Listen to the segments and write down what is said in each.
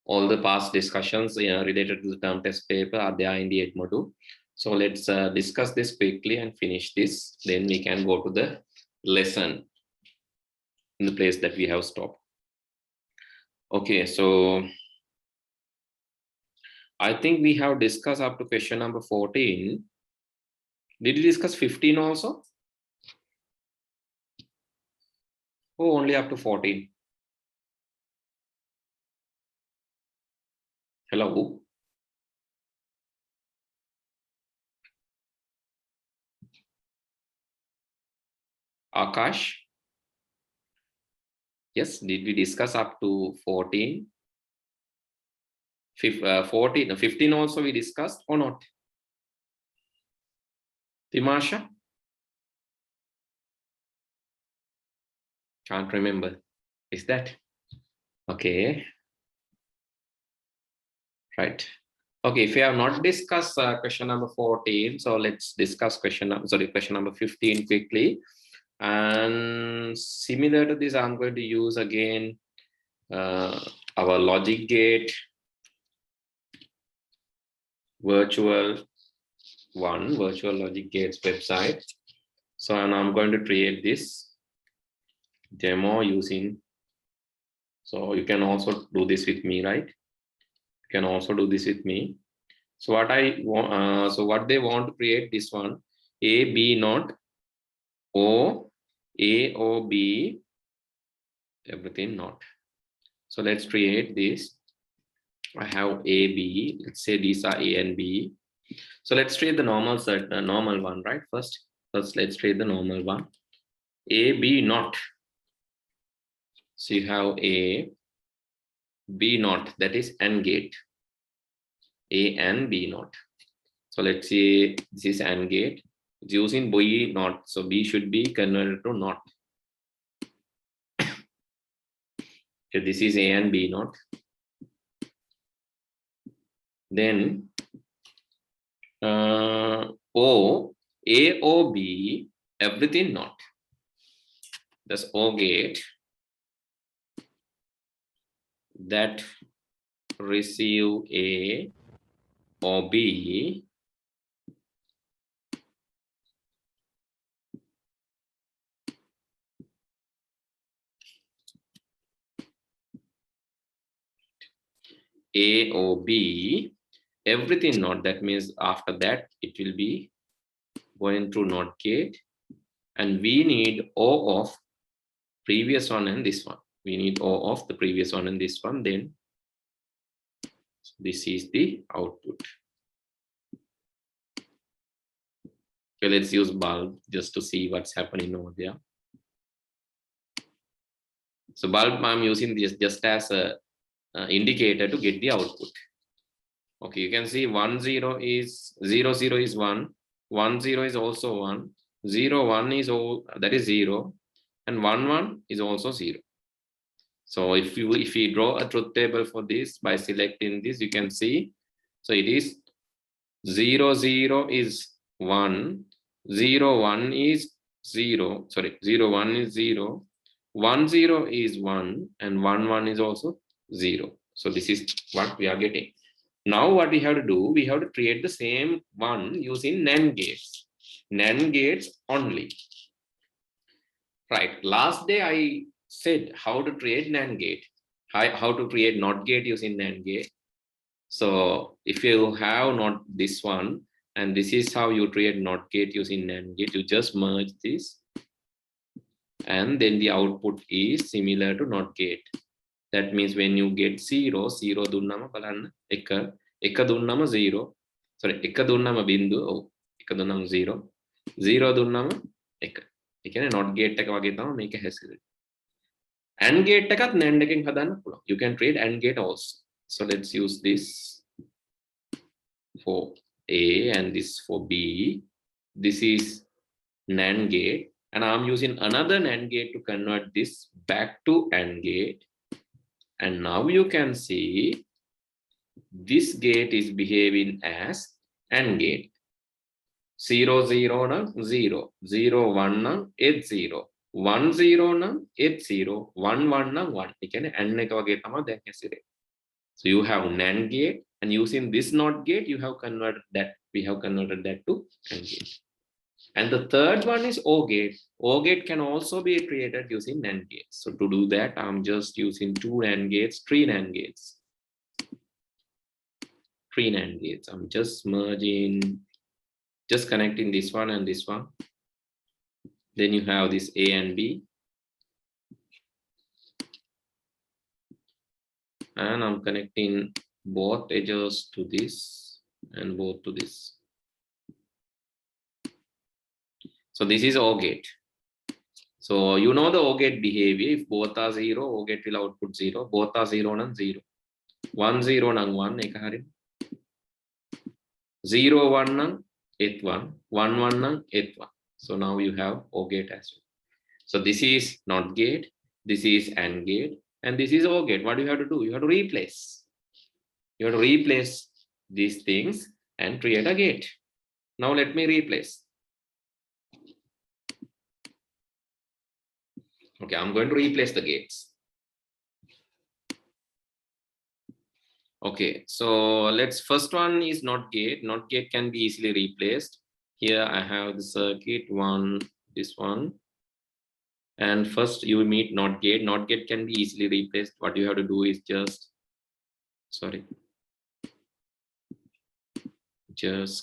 all the past discussions related to the term test paper are there in the 8th module. So let's discuss this quickly and finish this. Then we can go to the lesson in the place that we have stopped. Okay, so I think we have discussed up to question number 14. Did we discuss 15 also? Oh, only up to 14. Hello. Akash. Yes, did we discuss up to 14? 15 also we discussed or not? Timasha? Can't remember. Is that? Okay. Right. Okay, if we have not discussed question number 14, so let's discuss question number 15 quickly. And similar to this, I'm going to use again our logic gate virtual logic gates website. So and I'm going to create this demo using, so you can also do this with me, right? You can also do this with me. So what I want, so what they want to create this one, A, B not, O, A, O, B, everything not. So let's create this. I have A, B, let's say these are A and B. So let's create the normal set, normal one, right? First let's create the normal one. A, B not. So you have A, B not, that is AND gate. A and B not. So let's say this is AND gate. It's using B not. So B should be converted to not. So this is A and B not. Then O, A, O, B, everything not. That's O gate that receive A or B A or B, everything not. That means after that it will be going through NOT gate, and we need O of previous one and this one. We need O of the previous one and this one. Then this is the output. Okay, let's use bulb just to see what's happening over there. So bulb I'm using this just as a indicator to get the output. Okay, you can see 1 0 is 0 0 is 1, 1 0 is also 1, 0 1 is all, that is 0, and 1 1 is also 0. So if we draw a truth table for this by selecting this, you can see, so it is 0 0 is 1, 0 1 is 0, sorry, 0 1 is 0, 1 0 is 1, and 1 1 is also 0. So this is what we are getting. Now what we have to do, we have to create the same one using NAND gates. NAND gates only. Right, last day I said how to create NAND gate, how to create NOT gate using NAND gate. So if you have not this one, and this is how you create NOT gate using NAND gate, you just merge this, and then the output is similar to NOT gate. That means when you get 0, 0 dunnama balanna, එක dunnama 0, sorry, එක dunnama bindu, oh, එක dunnama 0, 0 dunnama එක. ඒ කියන්නේ not gate එක වගේ තමයි මේක හැසිරෙන්නේ. AND gate එකත් NAND එකෙන් හදන්න පුළුවන්. You can create AND gate also. So let's use this for A and this for B. This is NAND gate, and I'm using another NAND gate to convert this back to AND gate. And now you can see this gate is behaving as AND gate. 0 0 na 0, 0 1 na 8 0, 1 0 na 8 0, 1 1 na 1. ඒ කියන්නේ AND එක වගේ තමයි දැන් හැසිරෙන්නේ. So you have NAND gate, and using this NOT gate, you have converted that. We have converted that to AND gate. And the third one is OR gate. OR gate can also be created using NAND gates. So to do that, I'm just using 2 NAND gates, 3 NAND gates. 3 NAND gates. I'm just merging, just connecting this one and this one. Then you have this A and B. And I'm connecting both edges to this and both to this. So this is OR gate. So you know the OR gate behavior. If both are 0, OR gate will output 0. Both are 0 and 0. 1 0 and 1 එක හරියට. 0 1 and 1, 1 1 and 1. So now you have OR gate as well. So this is NOT gate, this is AND gate, and this is OR gate. What do you have to do? You have to replace. You have to replace these things and create a gate. Now let me replace. Okay, I'm going to replace the gates. Okay, so let's, first one is NOT gate. NOT gate can be easily replaced. Here I have the circuit one, this one. And first you meet NOT gate. NOT gate can be easily replaced. What you have to do is just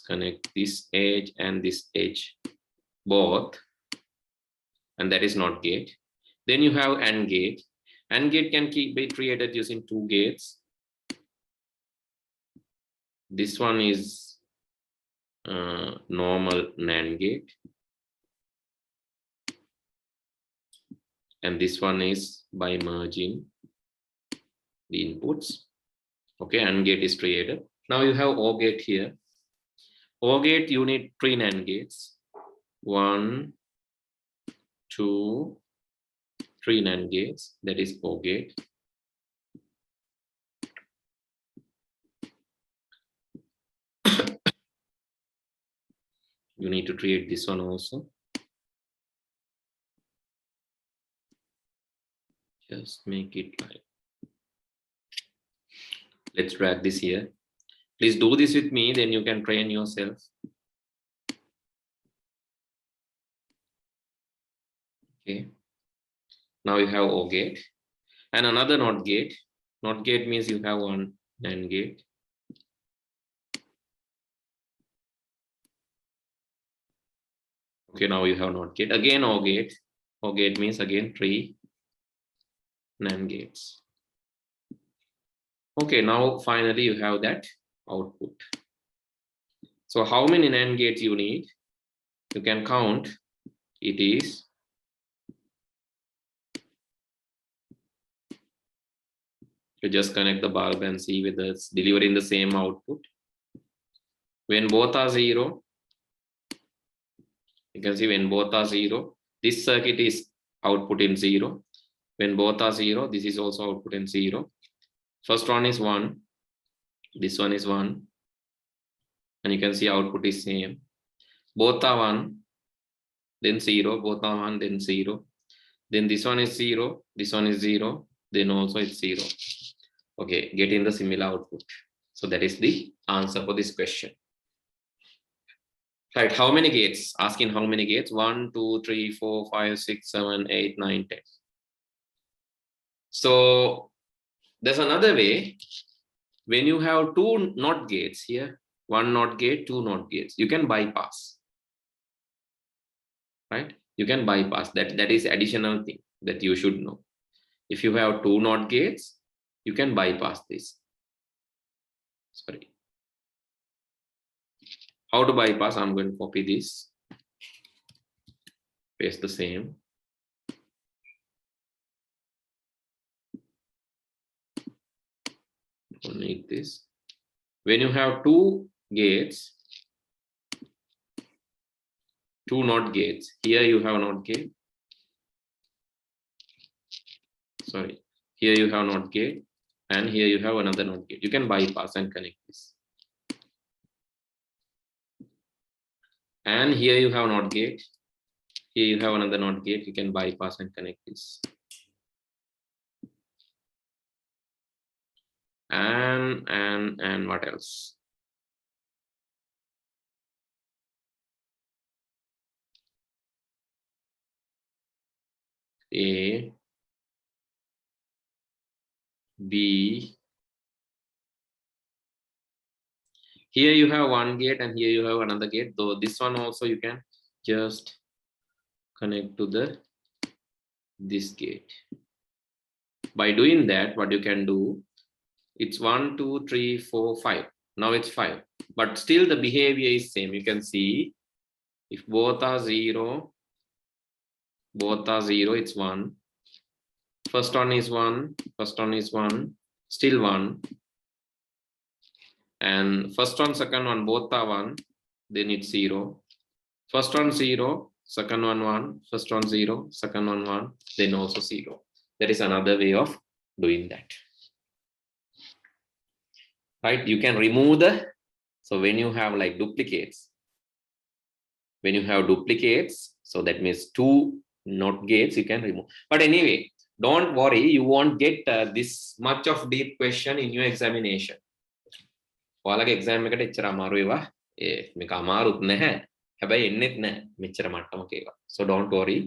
connect this edge and this edge both, and that is NOT gate. Then you have AND gate. AND gate can be created using 2 gates. This one is normal NAND gate, and this one is by merging the inputs. Okay, AND gate is created. Now you have OR gate here. OR gate, you need 3 NAND gates. 1, 2, 3 NAND gates. That is OR gate. You need to create this one also. Just make it like, let's drag this here. Please do this with me, then you can train yourself. Okay. Now you have OR gate and another NOT gate. NOT gate means you have one NAND gate. Okay, now you have NOT gate. Again OR gate. OR gate means again 3 NAND gates. Okay, now finally you have that output. So how many NAND gates you need? You can count. It is you just connect the bulb and see whether it's delivering the same output. When both are 0, you can see when both are 0, this circuit is output in 0. When both are 0, this is also output in 0. First one is 1, this one is 1, and you can see output is same. Both are 1, then 0, both are 1, then 0. Then this one is 0, this one is 0, then also it's 0. Okay, getting the similar output. So that is the answer for this question. Right, how many gates? Asking how many gates? 1, 2, 3, 4, 5, 6, 7, 8, 9, 10. So there's another way. When you have 2 NOT gates here, 1 NOT gate, 2 NOT gates, you can bypass. Right? You can bypass. That is additional thing that you should know. If you have 2 NOT gates, you can bypass this. Sorry. How to bypass? I'm going to copy this, paste the same. Don't need this. When you have 2 gates, 2 NOT gates, here you have NOT gate. Sorry, here you have NOT gate, and here you have another NOT gate. You can bypass and connect this. And here you have NOT gate. Here you have another NOT gate. You can bypass and connect this. and what else? A, B. Here you have one gate and here you have another gate. Though this one also you can just connect to this gate. By doing that, what you can do, it's 1, 2, 3, 4, 5. Now it's 5, but still the behavior is same. You can see if both are 0, it's 1. First one is 1, first one is 1, still 1. And first one, second one, both are 1, then it's 0. First one 0, second one 1, first one 0, second one 1, then also 0. That is another way of doing that. Right? You can remove so when you have like duplicates, so that means 2 NOT gates you can remove. But anyway, don't worry, you won't get this much of deep question in your examination. ඔයාලගේ exam එකට එච්චර අමාරු ඒවා මේක අමාරුත් නැහැ. හැබැයි එන්නෙත් නැහැ මෙච්චර මට්ටමක ඒවා. So don't worry.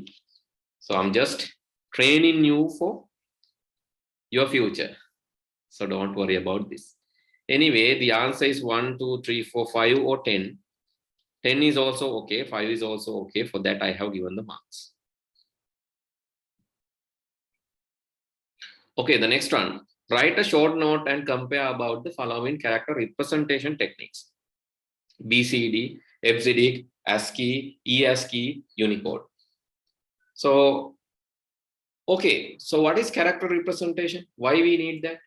So I'm just training you for your future. So don't worry about this. Anyway, the answer is 1, 2, 3, 4, 5 or 10. 10 is also okay, 5 is also okay. For that I have given the marks. Okay, the next one. Write a short note and compare about the following character representation techniques: BCD, FZD, ASCII, EASCII, Unicode. So, okay, so what is character representation? Why we need that?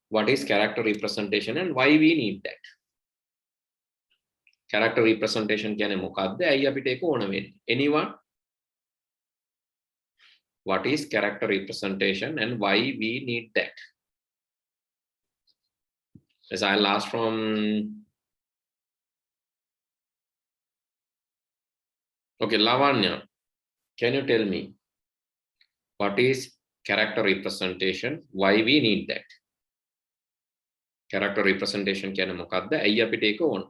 What is character representation and why we need that? Character representation කියන්නේ මොකක්ද? ඇයි අපිට ඒක ඕන වෙන්නේ? Anyone? What is character representation and why we need that? As I'll ask from okay, Lavanya, can you tell me what is character representation? Why we need that? Character representation කියන්නේ මොකක්ද? ඇයි අපිට ඒක ඕන?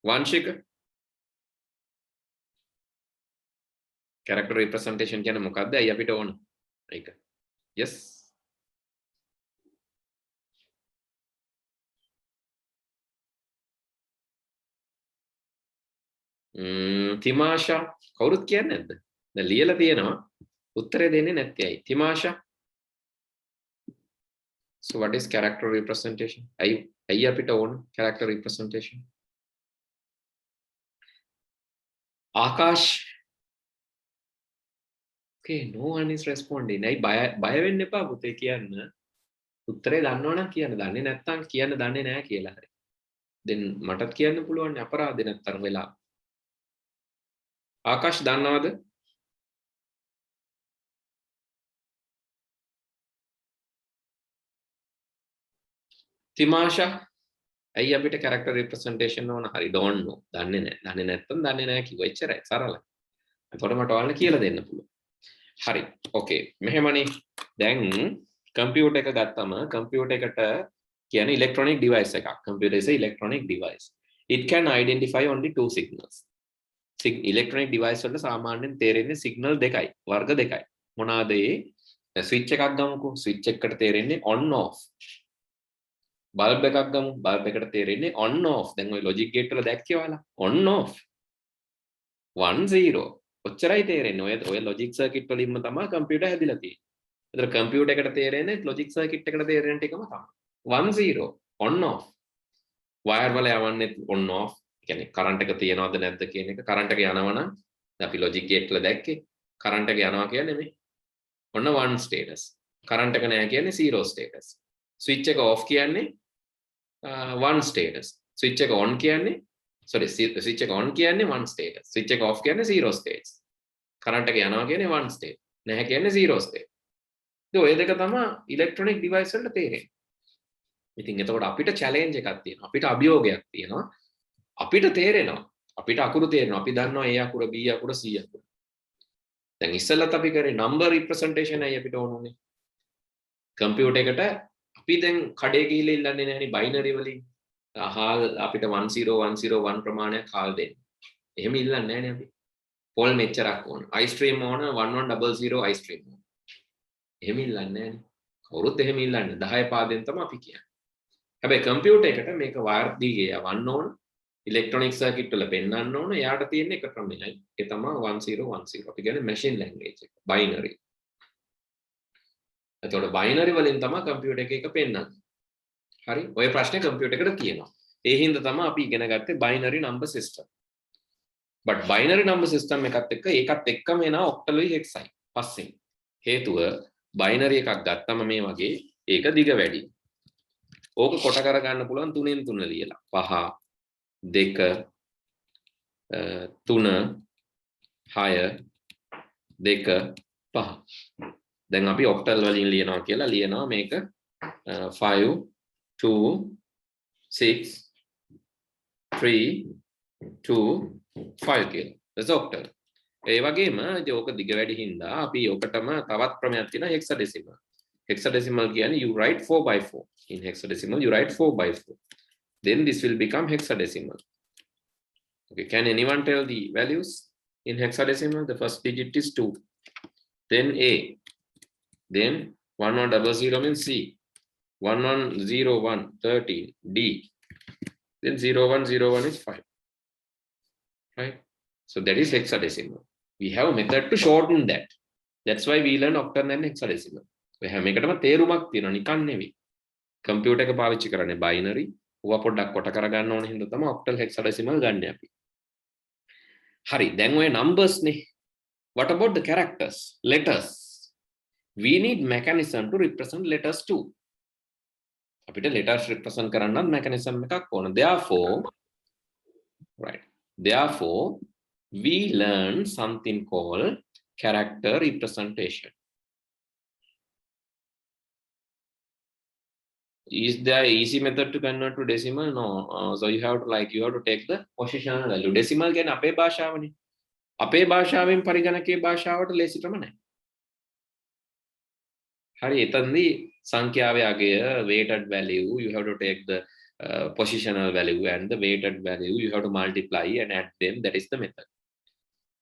Vanshika, character representation කියන්නේ මොකක්ද? ඇයි අපිට ඕන? ඒක. Yes. තිමාෂා කවුරුත් කියන්නේ නැද්ද? දැන් ලියලා තියෙනවා. උත්තරේ දෙන්නේ නැත්තේ ඇයි? තිමාෂා. So what is character representation? ඇයි අපිට ඕන character representation? Akash. Okay, no one is responding. ඇයි බය වෙන්න එපා පුතේ කියන්න. උත්තරේ දන්නවනම් කියන්න. දන්නේ නැත්නම් කියන්න දන්නේ නැහැ කියලා හරි. Then මටත් කියන්න පුළුවන් අපරාධේ නැත්තම් වෙලා. ආකාශ් දන්නවද? තිමාෂා ඇයි අපිට character representation ඕන? හරි, don't know. දන්නේ නැහැ. දන්නේ නැත්නම් දන්නේ නැහැ කිව්වා. එච්චරයි. සරලයි. එතකොට මට ඔයාලට කියලා දෙන්න පුළුවන්. හරි. Okay. මෙහෙමනේ. දැන් computer එක ගත්තම computer එකට කියන්නේ electronic device එකක්. Computer is a electronic device. It can identify only 2 signals. Electronic device වලට සාමාන්‍යයෙන් තේරෙන්නේ signal දෙකයි. වර්ග දෙකයි. මොනවාද ඒ? switch එකක් ගමුකෝ. switch එකකට තේරෙන්නේ on off. bulb එකක් ගමු. bulb එකට තේරෙන්නේ on off. දැන් ඔය logic gate වල දැක්කේ ඔයාලා. on off. 1 0. ඔච්චරයි තේරෙන්නේ. ඔය logic circuit වලින්ම තමයි computer හැදිලා තියෙන්නේ. ඒතර computer එකට තේරෙන්නේ logic circuit එකට තේරෙන ටිකම තමයි. 1 0 on off. wire වල යවන්නේ on off. කියන්නේ current එක තියනවද නැද්ද කියන එක. current එක යනවා නම් අපි logic gate වල දැක්කේ. current එක යනවා කියන්නේ මේ. ඔන්න 1 status. current එක නැහැ කියන්නේ 0 status. switch එක off කියන්නේ 1 status. switch එක on කියන්නේ switch එක on කියන්නේ 1 status. switch එක off කියන්නේ 0 status. current එක යනවා කියන්නේ 1 state. නැහැ කියන්නේ 0 state. ඉතින් ඔය දෙක තමයි electronic device වලට තේරෙන්නේ. ඉතින් එතකොට අපිට challenge එකක් තියෙනවා. අපිට අභියෝගයක් තියෙනවා. අපිට තේරෙනවා. අපිට අකුරු තේරෙනවා. අපි දන්නවා A අකුර B අකුර C අකුර. දැන් ඉස්සෙල්ලත් අපි කරේ number representation අය අපිට ඕන උනේ. කම්පියුටර් එකට අපි දැන් කඩේ ගිහිල්ලා ඉල්ලන්නේ නැහැනේ binary වලින්. හාල් අපිට 10101 ප්‍රමාණයක් හාල් දෙන්න. එහෙම ඉල්ලන්නේ නැහැනේ අපි. පොල් මෙච්චරක් ඕන. ice cream ඕන 1100 ice cream ඕන. එහෙම ඉල්ලන්නේ නැහැනේ. කවුරුත් එහෙම ඉල්ලන්නේ 10 පාදෙන් තමයි අපි කියන්නේ. හැබැයි කම්පියුටර් එකට මේක වයර් දිගේ යවන්න ඕන. ඉලෙක්ට්‍රොනික සර්කිට් වල පෙන්වන්න ඕන. එයාට තියෙන එක ක්‍රමයයි. ඒ තමයි 1010. අපි කියන්නේ machine language එක. binary. එතකොට binary වලින් තමයි කම්පියුටර් එක පෙන්වන්නේ. හරි? ඔය ප්‍රශ්නේ කම්පියුටර් එකට තියෙනවා. ඒ හින්දා තමයි අපි ඉගෙන ගත්තේ binary number system. but binary number system ඒකත් එක්කම එනවා octal hexයි. පස්සෙන්. හේතුව binary එකක් ගත්තම මේ වගේ ඒක දිග වැඩි. ඕක කොට කර ගන්න පුළුවන් 3න් 3 ලියලා. 5 2 3 6 2 5. දැන් අපි octal වලින් ලියනවා කියලා ලියනවා මේක 5 2 6 3 2 5 කියලා. that's octal. ඒ වගේම ඕක දිග වැඩි හින්දා අපි ඔකටම තවත් ක්‍රමයක් තියෙනවා hexadecimal. Hexadecimal කියන්නේ you write 4 by 4. In hexadecimal you write 4 by 4. Then this will become hexadecimal. Okay, can anyone tell the values in hexadecimal? The first digit is 2. Then A. Then 1100 means C. 1101 13 D. Then 0101 is 5. Right? So that is hexadecimal. We have a method to shorten that. That's why we learn octal and hexadecimal. We have මේකටම තේරුමක් තියෙනවා නිකන් නෙවෙයි. Computer එක පාවිච්චි කරන්නේ binary. ඌව පොඩ්ඩක් කොට කර ගන්න ඕන හින්දා තමයි octal hexadecimal ගන්න අපි. හරි. දැන් ඔය numbers නේ. What about the characters? Letters. We need mechanism to represent letters too. අපිට letters represent කරන්නත් mechanism එකක් ඕන. Therefore, we learn something called character representation. Is there easy method to convert to decimal? No. So you have to take the positional value. Decimal කියන්නේ අපේ භාෂාවනේ. අපේ භාෂාවෙන් පරිගණකයේ භාෂාවට ලේසිකම නැහැ. හරි එතනදී සංඛ්‍යාවේ අගය weighted value you have to take the positional value and the weighted value you have to multiply and add them. That is the method.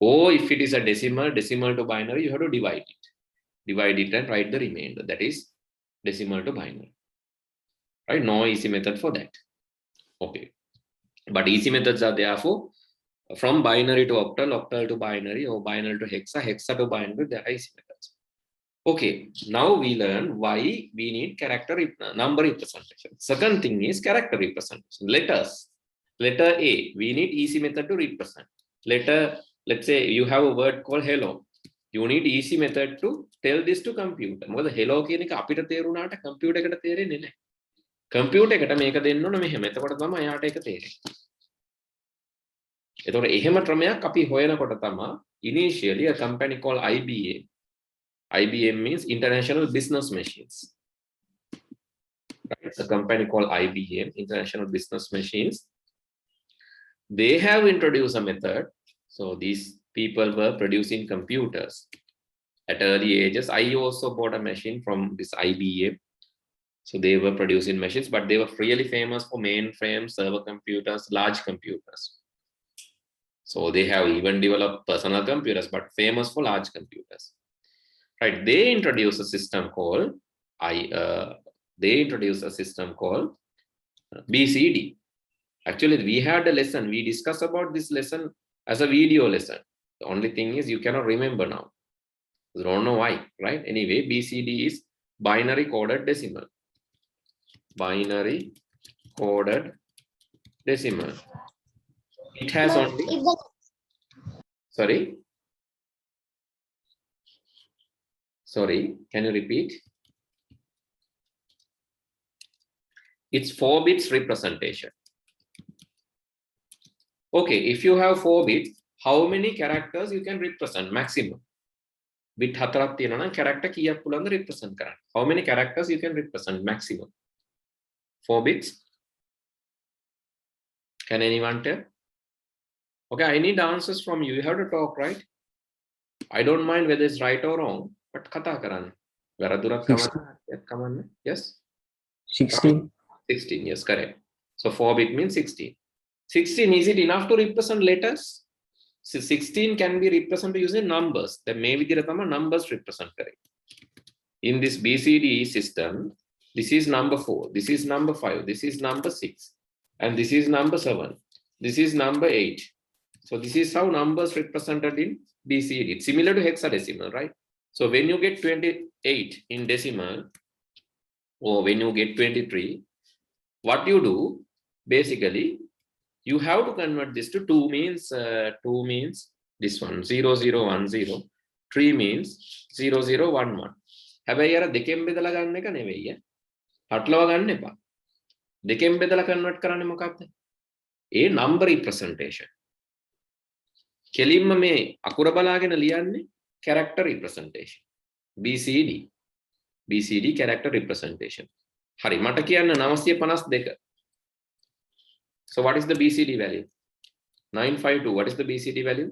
Or if it is a decimal to binary, you have to divide it and write the remainder. That is decimal to binary. Right? No easy method for that. Okay. But easy methods are therefore from binary to octal, octal to binary, or binary to hexa, hexa to binary. There are easy methods. Okay. Now we learn why we need number representation. Second thing is character representation. Letters. Letter A, we need easy method to represent. Let's say you have a word called hello. You need easy method to tell this to computer. මොකද hello කියන එක අපිට තේරුණාට computer එකට තේරෙන්නේ නැහැ. computer එකට මේක දෙන්න ඕන මෙහෙම. එතකොට තමයි එයාට ඒක තේරෙන්නේ. එතකොට එහෙම ක්‍රමයක් අපි හොයනකොට තමයි initially a company called IBM. IBM means International Business Machines. Right? It's a company called IBM, International Business Machines. They have introduced a method. So these people were producing computers at early ages. I also bought a machine from this IBM. So they were producing machines, but they were really famous for mainframe, server computers, large computers. So they have even developed personal computers, but famous for large computers. Right? They introduced a system called BCD. Actually, we had a lesson. We discussed about this lesson as a video lesson. The only thing is you cannot remember now. You don't know why, right? Anyway, BCD is binary coded decimal. Binary coded decimal. It has only... Sorry, can you repeat? It's 4 bits representation. Okay, if you have 4 bits, how many characters you can represent maximum? Bit 4ක් තියෙනවා නම් character කීයක් පුළුවන්ද represent කරන්න? How many characters you can represent maximum? 4 bits? Can anyone tell? Okay, I need answers from you. You have to talk, right? I don't mind whether it's right or wrong, but kata karan. Come on. Yes? 16. 16, yes, correct. So 4-bit means 16. 16, is it enough to represent letters? So 16 can be represented using numbers. Then maybe there are numbers represent correct. In this BCD system, this is number 4, this is number 5, this is number 6, and this is number 7, this is number 8. So this is how numbers represented in BCD. It's similar to hexadecimal, right? So when you get 28 in decimal, or when you get 23, what you do, basically, you have to convert this to 2 means this one, 0, 0, 1, 0. 3 means 0, 0, 1, 1. හැබැයි අර දෙකෙන් බෙදලා ගන්න එක නෙවෙයි. හටලව ගන්න එපා. දෙකෙන් බෙදලා කන්වර්ට් කරන්නේ මොකක්ද? ඒ number representation. කෙලින්ම මේ අකුර බලාගෙන ලියන්නේ character representation. BCD character representation. හරි මට කියන්න 952. So what is the BCD value? 952. What is the BCD value?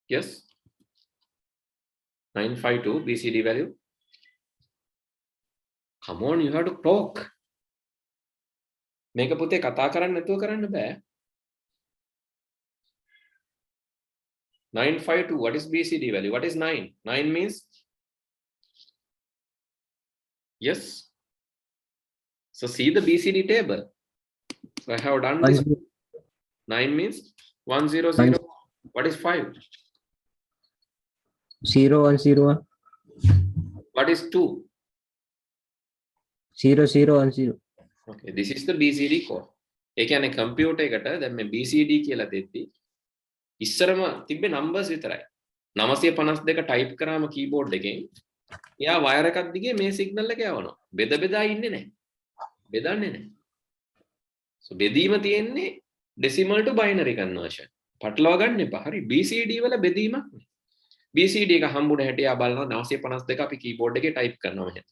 Yes. 952 BCD value. Come on, you have to talk. මේක පුතේ කතා කරන්න නැතුව කරන්න බෑ. 952. What is BCD value? What is 9? 9 means yes. So see the BCD table. So I have done this. 9 means 1, 0, 0. What is 5? 0, 1, 0, 1. What is 2? 0, 0, 1, 0. Okay, this is the BCD code. ඒ කියන්නේ computer එකට දැන් මේ BCD කියලා දෙද්දි ඉස්සරම තිබ්බේ numbers විතරයි. 952 type කරාම keyboard එකෙන් එයා wire එකක් දිගේ මේ signal එක යවනවා. බෙද බෙදා ඉන්නේ නැහැ. බෙදන්නේ නැහැ. So බෙදීම තියෙන්නේ decimal to binary conversion. පටලවා ගන්න එපා. හරි BCD වල බෙදීමක් නේ. BCD එක හම්බුන හැටි ආ බලනවා 952 අපි keyboard එකේ type කරනවා මෙහෙම.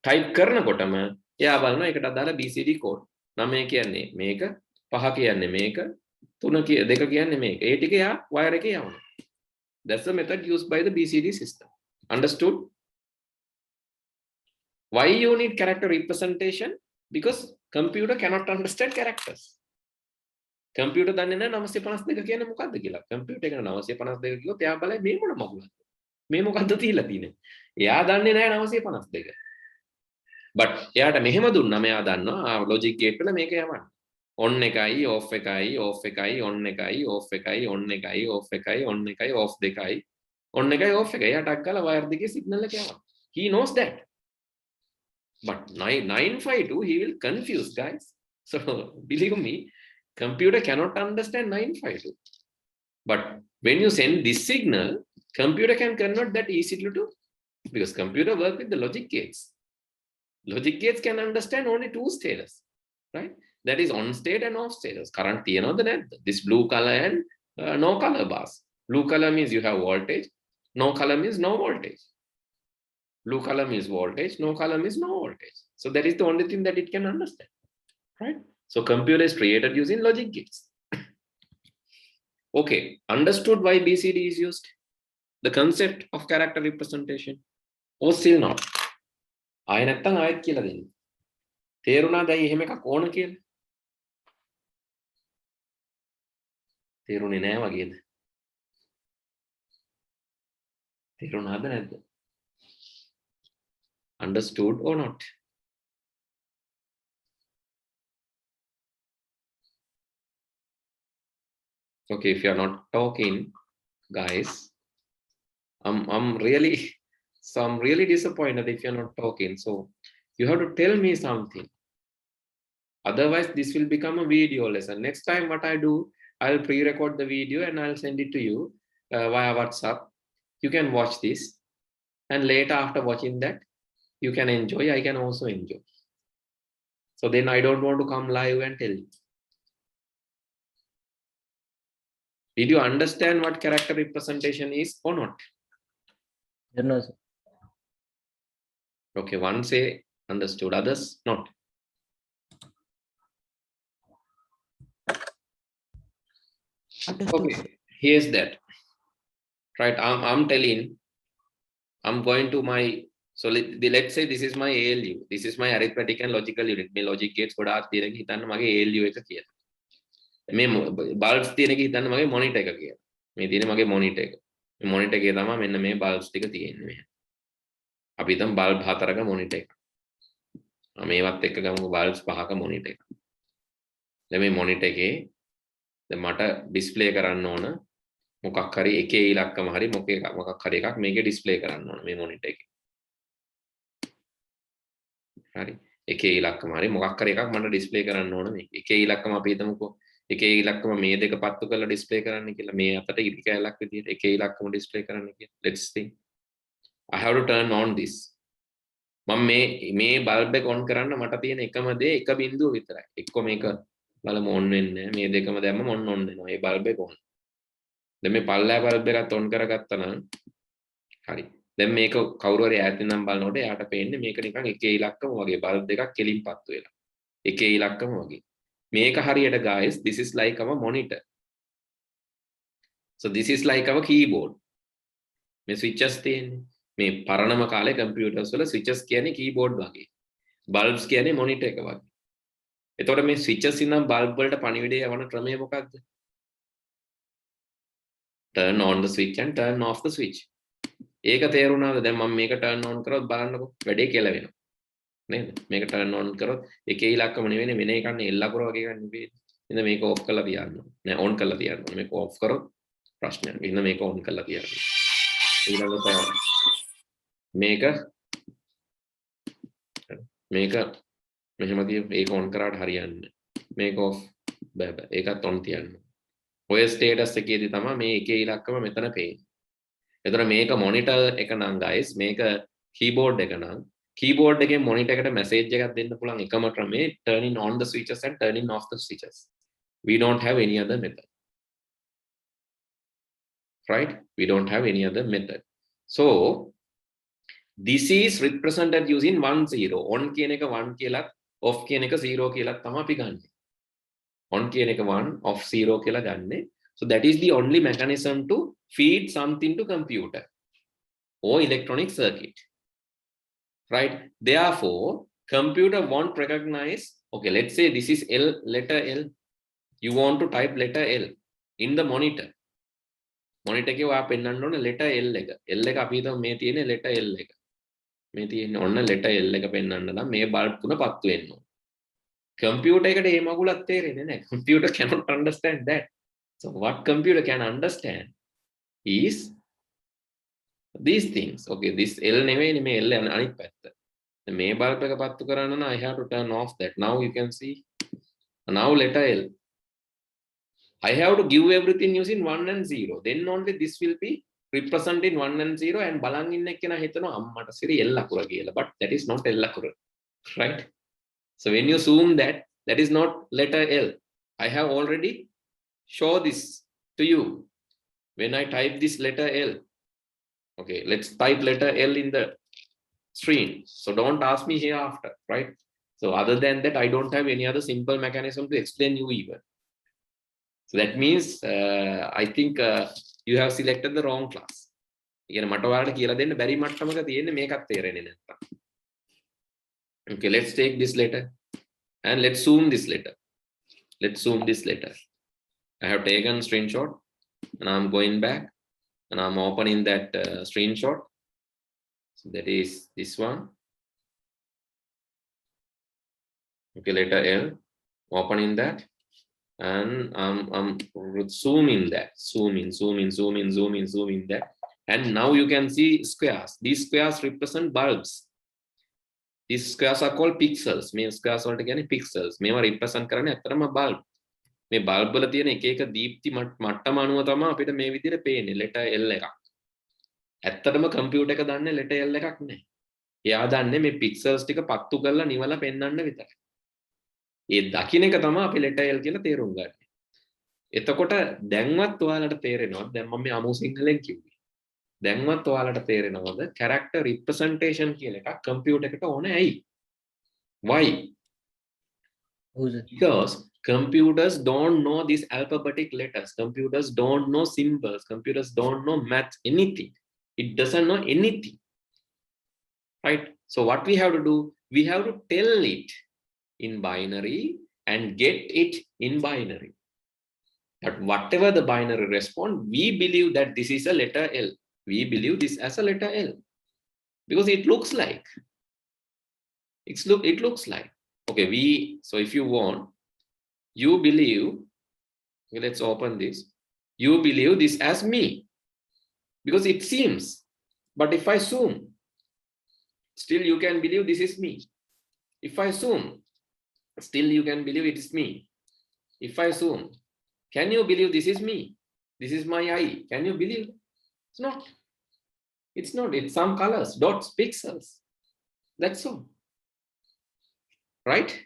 type කරනකොටම එයා බලනවා ඒකට අදාළ BCD code. 9 කියන්නේ මේක, 5 කියන්නේ මේක, 3 2 කියන්නේ මේක. ඒ ටික එයා wire එකේ යවනවා. That's the method used by the BCD system. Understood? Why you need character representation? Because computer cannot understand characters. Computer දන්නේ නැහැ 952 කියන්නේ මොකක්ද කියලා. computer එකට 952 කිව්වොත් එයා බලයි මේ මොන මගුලක්ද? මේ මොකද්ද තියලා තියෙන්නේ? එයා දන්නේ නැහැ 952. but එයාට මෙහෙම දුන්නා මෙයා දන්නවා logic gate වල මේක යවන්න. on එකයි off එකයි off එකයි on එකයි off එකයි on එකයි off එකයි on එකයි off දෙකයි on එකයි off එකයි. එයා ටක් ගාලා wire දෙකේ signal එක යවන්න. He knows that. But 952 he will confuse, guys. So believe me, computer cannot understand 952. But when you send this signal, computer can convert that easily to, because computer work with the logic gates. Logic gates can understand only 2 status, right? That is on state and off status. Current තියෙනවද නැද්ද? This blue color and no color bars. Blue color means you have voltage. No color means no voltage. Blue color means voltage. No color means no voltage. So that is the only thing that it can understand, right? So computer is created using logic gates. Okay, understood why BCD is used? The concept of character representation? Or still not? ආය නැත්තම් ආයෙත් කියලා දෙන්න. තේරුණාද ඇයි එහෙම එකක් ඕන කියලා? තේරුනේ නෑ වගේද? තේරුණාද නැද්ද? Understood or not? Okay, if you are not talking, guys, I'm really disappointed if you're not talking. So you have to tell me something. Otherwise, this will become a video lesson. Next time, what I do, I'll pre-record the video and I'll send it to you via WhatsApp. You can watch this, and later, after watching that, you can enjoy. I can also enjoy. So then I don't want to come live and tell you. Did you understand what character representation is or not? No, sir. Okay, one say understood, others not. Understood. Okay, here's that, right? I'm telling, I'm going to my, so let's say this is my ALU, this is my arithmetic and logical unit. My logic gates ගොඩාක් තියෙන එක හිතන්න මගේ ALU එක කියලා. මේ bulbs තියෙන එක හිතන්න මගේ monitor එක කියලා. මේ තියෙන මගේ monitor එක. මේ monitor එකේ තමයි මෙන්න මේ bulbs ටික තියෙන්නේ මෙහෙ. අපි හිතමු bulb 4ක monitor එක. මේවත් එක්ක ගමු bulbs 5ක monitor එක. දැන් මේ monitor එකේ දැන් මට display කරන්න ඕන මොකක් හරි එකේ ඉලක්කම හරි මොකක් හරි එකක් මේකේ display කරන්න ඕන මේ monitor එකේ. හරි. එකේ ඉලක්කම හරි මොකක් හරි එකක් මට display කරන්න ඕන මේක. එකේ ඉලක්කම අපි හිතමුකෝ එකේ ඉලක්කම මේ දෙක පත්තු කරලා display කරන්න කියලා. මේ අතට ඉරි කැලක් විදියට එකේ ඉලක්කම display කරන්න කියලා. Let's think. I have to turn on this. මම මේ bulb එක on කරන්න මට තියෙන එකම දේ එක බිඳුව විතරයි. එක්ක මේක බලමු on වෙන්නේ නැහැ. මේ දෙකම දැම්මම on වෙනවා. මේ bulb එක on. දැන් මේ පල්ලෑ bulb එකත් on කරගත්තා නම් හරි. දැන් මේක කවුරු හරි ඈතින් නම් බලනකොට එයාට පේන්නේ මේක නිකන් එකේ ඉලක්කම වගේ bulb දෙකක් කෙලින් පත්තු වෙලා. එකේ ඉලක්කම වගේ. මේක හරියට guys, this is like our monitor. So this is like our keyboard. මේ switches තියෙන්නේ. මේ පරණම කාලේ computers වල switches කියන්නේ keyboard වගේ. bulbs කියන්නේ monitor එක වගේ. එතකොට මේ switches ඉඳන් bulb වලට පණිවිඩය යවන ක්‍රමය මොකක්ද? Turn on the switch and turn off the switch. ඒක තේරුණාද? දැන් මම මේක turn on කරොත් බලන්නකෝ වැඩේ කියලා වෙනවා. නේද? මේක turn on කරොත් එකේ ඉලක්කම නෙවෙයි වෙන එකක් නේ, එල් අකුර වගේ එකක් නෙවෙයි. ඉතින් මේක off කරලා තියන්න ඕනේ. නෑ on කරලා තියන්න ඕනේ. මේක off කරොත් ප්‍රශ්නයක්. ඉතින් මේක on කරලා තියන්න. ඊළඟට මේක මෙහෙම තිය මේක on කරාට හරියන්නේ නැහැ. මේක off බෑ. ඒකත් on තියන්න. ඔය status එකේදී තමයි මේ එකේ ඉලක්කම මෙතන පේන්නේ. එතන මේක monitor එක නම් guys, මේක keyboard එක නම් keyboard එකේ monitor එකට message එකක් දෙන්න පුළුවන් එකම ක්‍රමේ turning on the switches and turning off the switches. We don't have any other method. Right? We don't have any other method. So this is represented using 1 0. On කියන එක 1 කියලාත් off කියන එක 0 කියලාත් තමයි අපි ගන්නෙ. On කියන එක 1, off 0 කියලා ගන්නෙ. So that is the only mechanism to feed something to computer or electronic circuit. Right? Therefore, computer won't recognize, okay, let's say this is L, letter L. You want to type letter L in the monitor. Monitor එකේ ඔයා පෙන්නන්න ඕනේ letter L එක. L එක අපි හිතමු මේ තියෙන letter L එක. මේ තියෙන ඔන්න letter L එක පෙන්නන්න නම් මේ bulb තුන පත්තු වෙන්න ඕනේ. Computer එකට මේ මගුලක් තේරෙන්නේ නැහැ. Computer cannot understand that. So what computer can understand is these things. Okay, this L නෙවෙයි මේ L අනිත් පැත්ත. මේ bulb එක පත්තු කරන්න නම් I have to turn off that. Now you can see. Now letter L. I have to give everything using 1 and 0. Then only this will be represented in 1 and 0 and බලන් ඉන්න එක්කෙනා හිතනවා අම්මට සිරි L අකුර කියලා. But that is not L අකුර. Right? So when you zoom that, that is not letter L. I have already show this to you when I type this letter L. Okay, let's type letter L in the screen. So don't ask me here after, right? So other than that, I don't have any other simple mechanism to explain you even. So that means I think you have selected the wrong class. ඉතින් මට ඔයාලට කියලා දෙන්න බැරි මට්ටමක තියෙන්නේ මේකත් තේරෙන්නේ නැත්තම්. Okay, let's take this letter and let's zoom this letter. Let's zoom this letter. I have taken screenshot and I'm going back and I'm opening that screenshot. So that is this one. Okay, letter L, opening that and I'm zooming that, zoom in that. And now you can see squares. These squares represent bulbs. These squares are called pixels. මේ squares වලට කියන්නේ pixels. මේවා represent කරන්නේ අතරම bulb. මේ bulb වල තියෙන එක එක දීප්ති මට්ටම අනුව තමයි අපිට මේ විදිහට පේන්නේ letter L එකක්. ඇත්තටම computer එක දන්නේ letter L එකක් නෑ. එයා දන්නේ මේ pixels ටික පත්තු කරලා නිවලා පෙන්වන්න විතරයි. ඒ දකින්න එක තමයි අපි letter L කියලා තේරුම් ගන්න. එතකොට දැන්වත් ඔයාලට තේරෙනවද? දැන් මම මේ අමු සිංහලෙන් කිව්වේ. දැන්වත් ඔයාලට තේරෙනවද character representation කියලා එකක් computer එකට ඕනේ ඇයි? Why? Because Computers don't know these alphabetic letters. Computers don't know symbols. Computers don't know math, anything. It doesn't know anything, right? So what we have to do, we have to tell it in binary and get it in binary. But whatever the binary response, we believe that this is a letter L. We believe this as a letter L because it looks like. It looks like. Okay, so if you want, you believe, okay, let's open this. You believe this as me because it seems. But if I zoom, still you can believe this is me. If I zoom, still you can believe it is me. If I zoom, can you believe this is me? This is my eye. Can you believe? It's not. It's not. It's some colors, dots, pixels. That's all. Right?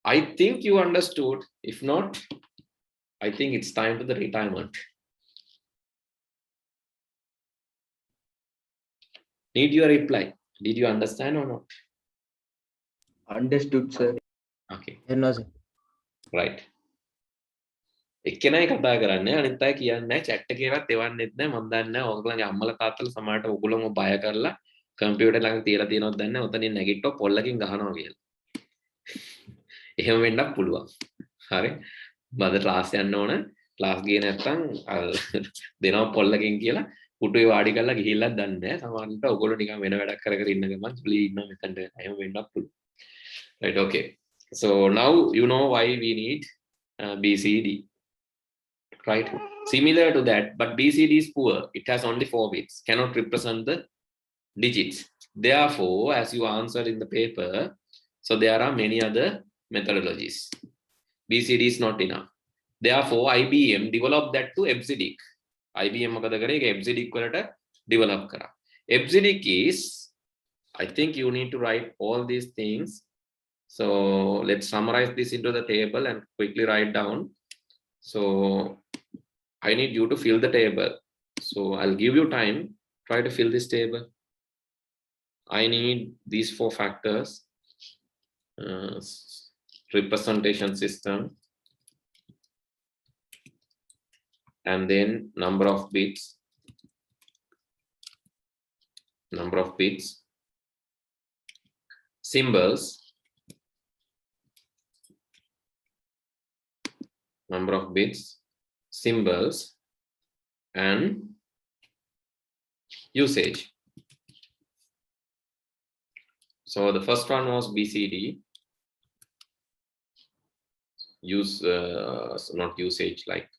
I think you understood. If not, I think it's time for the retirement. Need your reply. Did you understand or not? Understood, sir. Okay. No, sir. Right. එක්කෙනයි කතා කරන්නේ අනිත් අය කියන්නේ chat එකේවත් එවන්නෙත් නැහැ මම දන්නේ නැහැ ඔයගොල්ලන්ගේ අම්මලා තාත්තලා සමහරට ඔයගොල්ලෝම බය කරලා කම්පියුටර් ළඟ තියලා තියෙනවද දන්නේ නැහැ උතනින් නැගිට්ටෝ පොල්ලකින් ගහනවා කියලා. එහෙම වෙන්නත් පුළුවන්. හරි. මද ක්ලාස් යන්න ඕන. ක්ලාස් ගියේ නැත්නම් දෙනවා පොල්ලකින් කියලා පුටුවේ වාඩි කරලා ගිහිල්ලත් දන්නේ නැහැ. සමහරවිට ඔයගොල්ලෝ නිකන් වෙන වැඩක් කර කර ඉන්න ගමන් ජොලි ඉන්නවා මෙතනට. එහෙම වෙන්නත් පුළුවන්. Right, okay. So now you know why we need BCD. Right, similar to that, but BCD is poor. It has only 4 bits, cannot represent the digits. Therefore, as you answered in the paper, so there are many other methodologies. BCD is not enough. Therefore, IBM developed that to EBCDIC. IBM මොකද කරේ ඒක EBCDIC වලට develop කරා. EBCDIC is, I think you need to write all these things. So let's summarize this into the table and quickly write down. So I need you to fill the table. So I'll give you time. Try to fill this table. I need these 4 factors. Representation system. And then number of bits. Number of bits. Symbols. Number of bits. Symbols and usage. So the first one was BCD. Not usage, like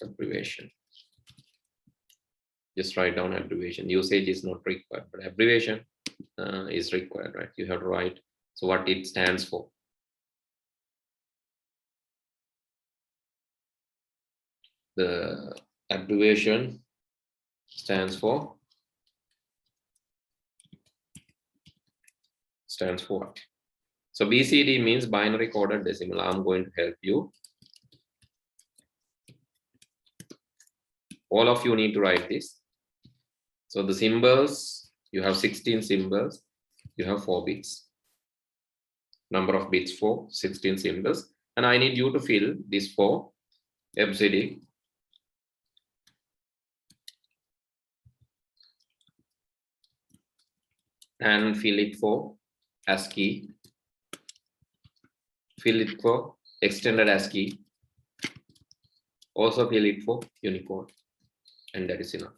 abbreviation. Just write down abbreviation. Usage is not required, but abbreviation is required, right? You have to write so what it stands for. The abbreviation stands for what? So BCD means binary coded decimal. I'm going to help you. All of you need to write this. So the symbols, you have 16 symbols, you have 4 bits. Number of bits 4, 16 symbols, and I need you to fill this for EBCDIC. And fill it for ASCII, fill it for extended ASCII, also fill it for Unicode, and that is enough.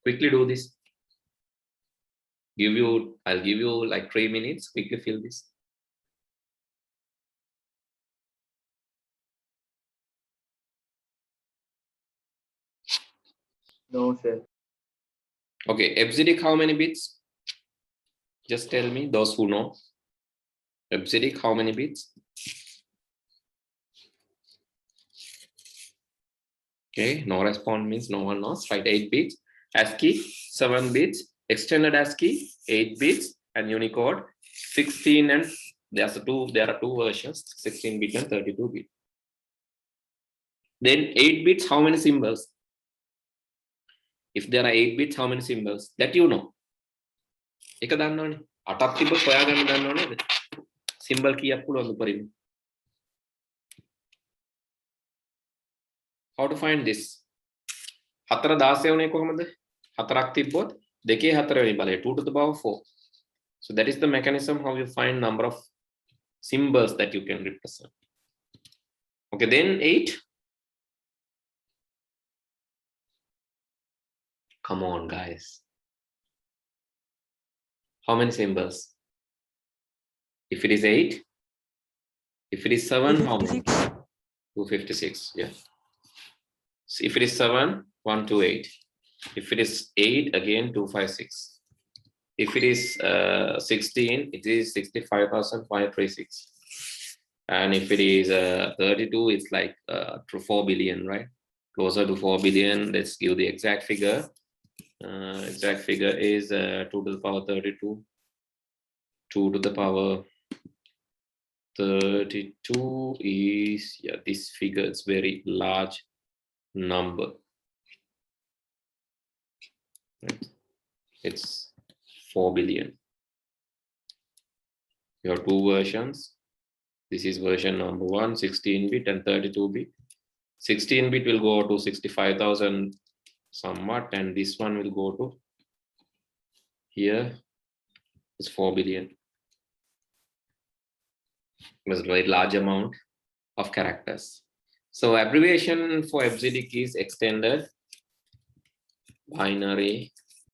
Quickly do this. I'll give you like 3 minutes. Quickly fill this. No, sir. Okay, EBCDIC, how many bits? Just tell me, those who know. EBCDIC, how many bits? Okay, no response means no one knows. Right, 8 bits. ASCII, 7 bits. Extended ASCII, 8 bits. And Unicode, 16 and there are 2 versions, 16 bit and 32 bit. Then 8 bits, how many symbols? If there are 8 bits, how many symbols? That you know. එක දන්නවනේ. 8ක් තිබ්බොත් හොයාගන්න දන්නව නේද? Symbol කීයක් පුළුවන්ද උපරිම? How to find this? 4 16 උනේ කොහමද? 4ක් තිබ්බොත් 2 4 වෙනි බලය 2 to the power 4. So that is the mechanism how you find number of symbols that you can represent. Okay, then 8. Come on, guys. How many symbols? If it is 8, if it is 7, how many? 256, yeah. So if it is 7, 128. If it is 8, again 256. If it is 16, it is 65,536. And if it is 32, it's like to 4 billion, right? Closer to 4 billion. Let's give the exact figure. Exact figure is 2 to the power 32. 2 to the power 32 is, yeah, this figure is very large number. Right? It's 4 billion. You have two versions. This is version number 1, 16-bit and 32-bit. 16-bit will go to 65,000 somewhat, and this one will go to here. It's 4 billion. It's a very large amount of characters. So abbreviation for FZD key is extended binary